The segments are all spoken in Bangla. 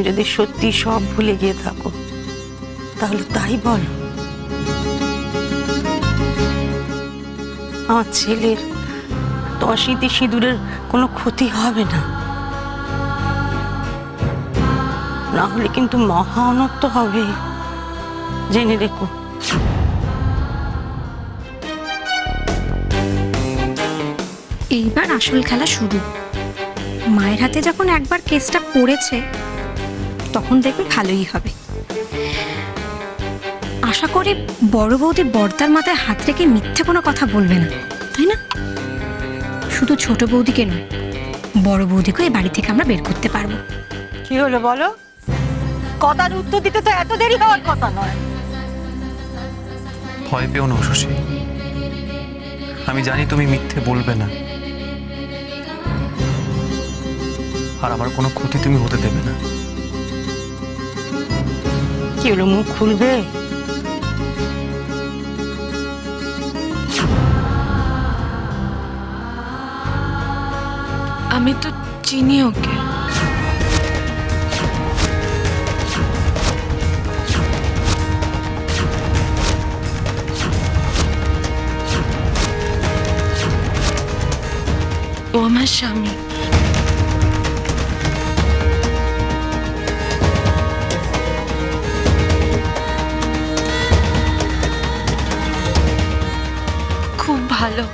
তুমি যদি সত্যি সব ভুলে গিয়ে থাকো তাহলে তাই বলো। আমার ছেলের তোমার স্মৃতি সিঁদুরের কোনো ক্ষতি হবে না, না হলে কিন্তু মহা অনর্থ হবে, জেনে রেখো। এইবার আসল খেলা শুরু। মায়ের হাতে যখন একবার কেসটা পড়েছে তখন দেখবে ভালোই হবে। আশা করি বড় বৌদি বর্দার মাথায় হাত রেখে মিথ্যে কোনো কথা বলবে না, তাই না? শুধু ছোট বৌদিকে নয়, বড় বৌদিকে এই বাড়ি থেকে আমরা বের করতে পারবো। কি হলো বলো? কথার উত্তর দিতে তো এত দেরি হওয়ার কথা নয়। ভয় পেও না শশী, আমি জানি তুমি মিথ্যে বলবে না, আর আমার কোনো ক্ষতি তুমি হতে দেবে না। কি হলো, মুখ খুলবে? আমি তো চিনি ওকে। ও আমার স্বামী। খুব ভালো,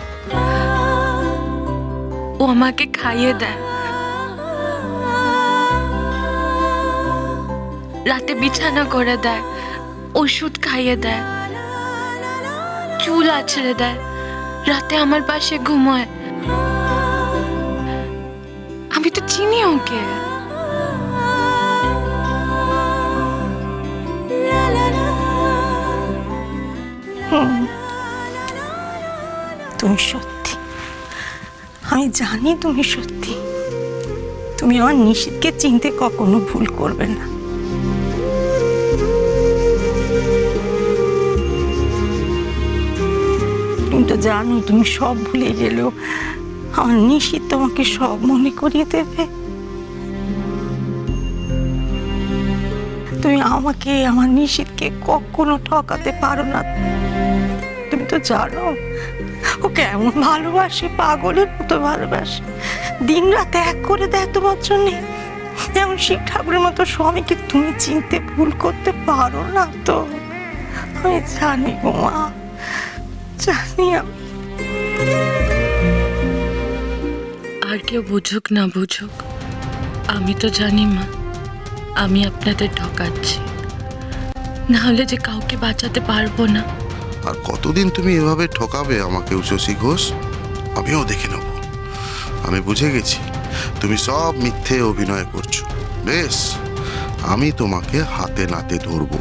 ও আমাকে খাইয়ে দেয়, রাতে বিছানা করে দেয়, ওষুধ খাইয়ে দেয়, চুল আছড়ে দেয়, রাতে আমার পাশে ঘুমোয়। আমি তো চিনি ওকে। তুমি সত্যি, আমি জানি তুমি সত্যি। তুমি আমার নিশিতকে চিনতে কখনো ভুল করবে না। তুমি তো জানো তুমি সব ভুলে গেলেও আমার নিশিত তোমাকে সব মনে করিয়ে দেবে। তুমি আমাকে, আমার নিশিতকে কখনো ঠকাতে পারো না। তুমি তো জানো ও কেমন ভালোবাসে, পাগলের মতো ভালোবাসে, দিন রাত এক করে দেয় তোমার জন্যে। যেমন শিব ঠাকুরের মতো স্বামীকে তুমি চিনতে ভুল করতে পারো না তো। আমি জানি গো মা, জানি। আমি আর কেউ বুঝুক না বুঝুক, আমি তো জানি মা, আমি আপনাদের ঠকাচ্ছি, না হলে যে কাউকে বাঁচাতে পারবো না। আর কতদিন তুমি এভাবে ঠকাবে আমাকে শশী ঘোষ? আমিও দেখে নেব। আমি বুঝে গেছি তুমি সব মিথ্যে অভিনয় করছো। বেশ, আমি তোমাকে হাতে নাতে ধরবো,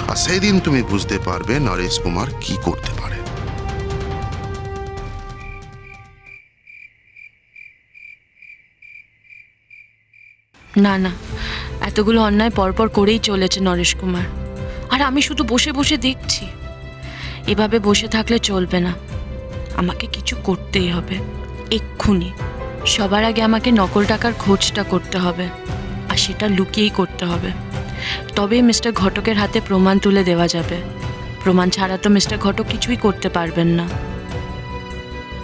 আর সেই দিন তুমি বুঝতে পারবে নরেশ কুমার কি করতে পারে। না না, এতগুলো অন্যায় পরপর করেই চলেছে নরেশ কুমার, আর আমি শুধু বসে বসে দেখছি। এভাবে বসে থাকলে চলবে না, আমাকে কিছু করতেই হবে এক্ষুনি। সবার আগে আমাকে নকল টাকার খোঁজটা করতে হবে, আর সেটা লুকিয়েই করতে হবে। তবেই মিস্টার ঘটকের হাতে প্রমাণ তুলে দেওয়া যাবে। প্রমাণ ছাড়া তো মিস্টার ঘটক কিছুই করতে পারবেন না।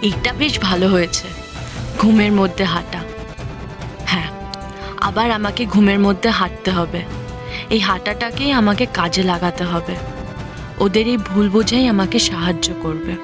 এইটা বেশ ভালো হয়েছে, ঘুমের মধ্যে হাঁটা। হ্যাঁ, আবার আমাকে ঘুমের মধ্যে হাঁটতে হবে। এই হাঁটাটাকেই আমাকে কাজে লাগাতে হবে। ওদের এই ভুল বোঝাই আমাকে সাহায্য করবে।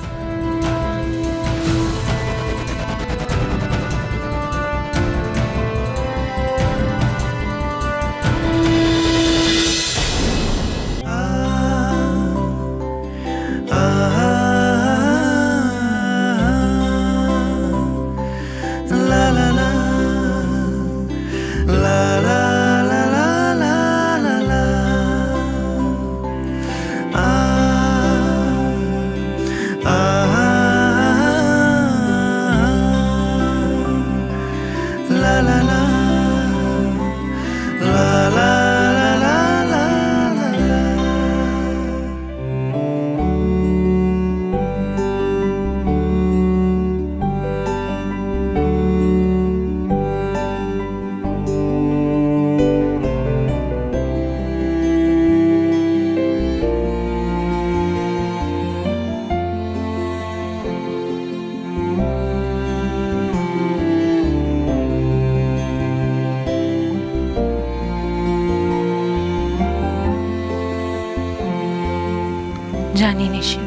জানি নিশি,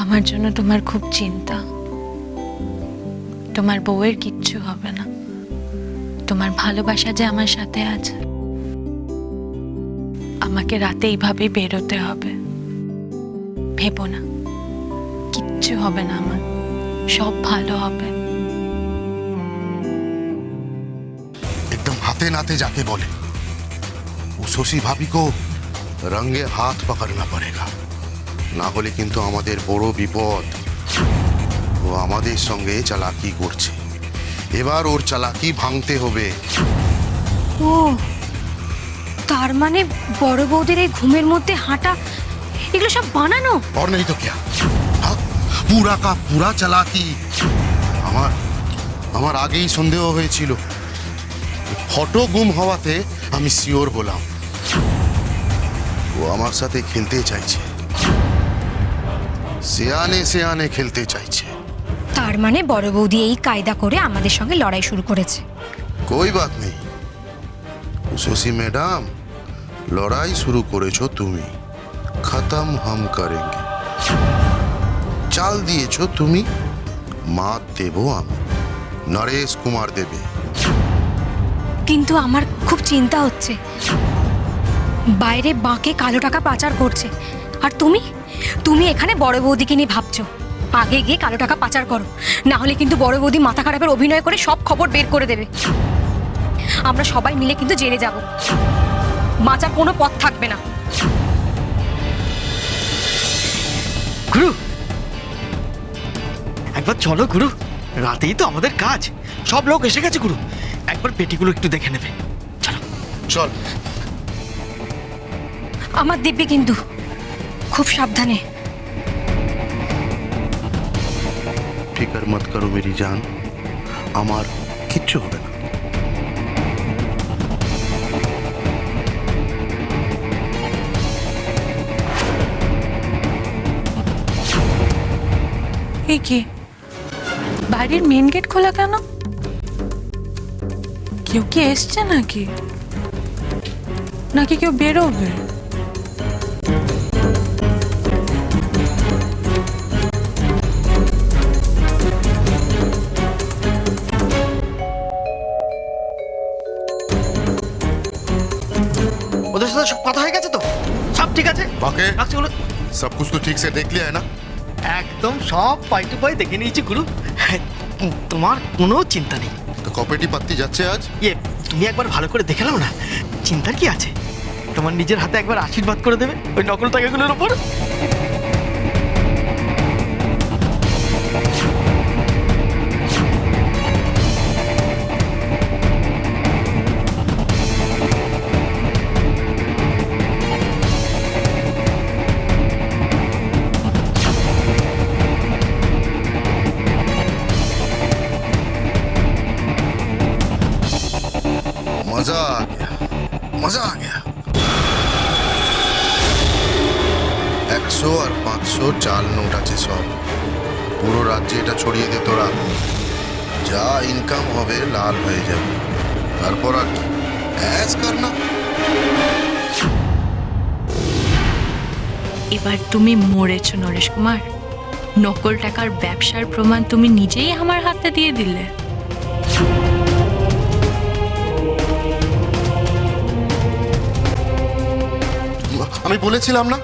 আমার জন্য তোমার খুব চিন্তা। তোমার বউয়ের কিচ্ছু হবে না, তোমার ভালোবাসা যে আমার সাথে আছে। আমাকে রাতে এইভাবে বেরোতে হবে, ভেবো না, কিচ্ছু হবে না, আমার সব ভালো হবে। एकदम हाथे नाते जाके बोले उसी भाभी को रंगे हाथ पकड़ना पड़ेगा, ना হলে কিন্তু আমাদের বড় বিপদ। ও আমাদের সঙ্গে চালাকি করছে, এবার ওর চালাকি ভাঙতে হবে। ও, তার মানে বড় বৌদির এই ঘুমের মধ্যে হাঁটা এগুলো সব বানানো। और नहीं तो क्या, हाँ? पूरा का पूरा চালাকি। আমার আগেই সন্দেহ হয়েছিল, ফটো গুম হওয়াতে আমি শিওর বললাম ও আমার সাথে খেলতে চাইছে, সিয়ানে সিয়ানে খেলতে চাইছে। তার মানে বড় বৌদি এই কায়দা করে আমাদের সঙ্গে লড়াই শুরু করেছে। कोई बात नहीं उसी मैडम, লড়াই শুরু করেছো তুমি, খতম हम करेंगे। চাল দিয়েছো তুমি, মাত দেবো আমি, নরেশ কুমার দেবে। কিন্তু আমার খুব চিন্তা হচ্ছে, বাইরে বাঁকে কালো টাকা পাচার করছে, আর তুমি এখানে বড় বৌদিকে নিয়ে ভাবছো। আগে গিয়ে কালো টাকা পাচার করো, না হলে কিন্তু বড় বৌদি মাথা খারাপের অভিনয় করে সব খবর বের করে দেবে। আমরা সবাই মিলে কিন্তু জেলে যাব, বাঁচার কোনো পথ থাকবে না। গুরু, একবার চলো গুরু, রাতেই তো আমাদের কাজ, সব লোক এসে গেছে গুরু, একবার পেটিগুলো একটু দেখে নেবে, চলো। চল। আমার দিব্যি কিন্তু খুব সাবধানে। ফিকর মত করো মেরি জান, আমার কিচ্ছু হবে না। এই কি, বাড়ির মেন গেট খোলা কেন? কেউ কি এসছে নাকি নাকি কেউ বেরোবে? ওদের সাথে সব কথা হয়ে গেছে তো, সব ঠিক আছে? বাকে রাখছি গুরু। सब कुछ तो ठीक से देख लिया है ना? একদম সব পাই টু পাই দেখে নিয়েছি গুরু, তোমার কোনো চিন্তা নেই। তো কপেটি পাত্তি যাচ্ছে আজ? ইয়ে, তুমি একবার ভালো করে দেখে নাও না, চিন্তার কি আছে? তোমার নিজের হাতে একবার আশীর্বাদ করে দেবে ওই নকল টাকাগুলোর উপর। मजा आ गया, मजा आ गया। 100 আর 500 চাল নোট আছে সব, পুরো রাজ্যে এটা ছড়িয়ে দে তোরা, যা ইনকাম হবে লাল হয়ে যাবে। তারপর আর কি অ্যাজ করনা। এবার তুমি মরেছো নরেশ কুমার, নকল টাকার ব্যবসার প্রমাণ তুমি নিজেই আমার হাতে দিয়ে দিলে। আমি বলেছিলাম না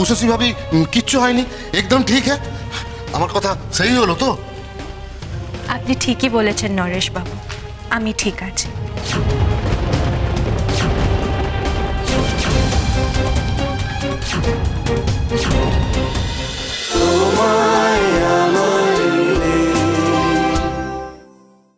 উষসী ভাবি কিচ্ছু হয়নি, একদম ঠিক হ্যাঁ। আমার কথা সেই হলো তো? আপনি ঠিকই বলেছেন নরেশ বাবু, আমি ঠিক আছি।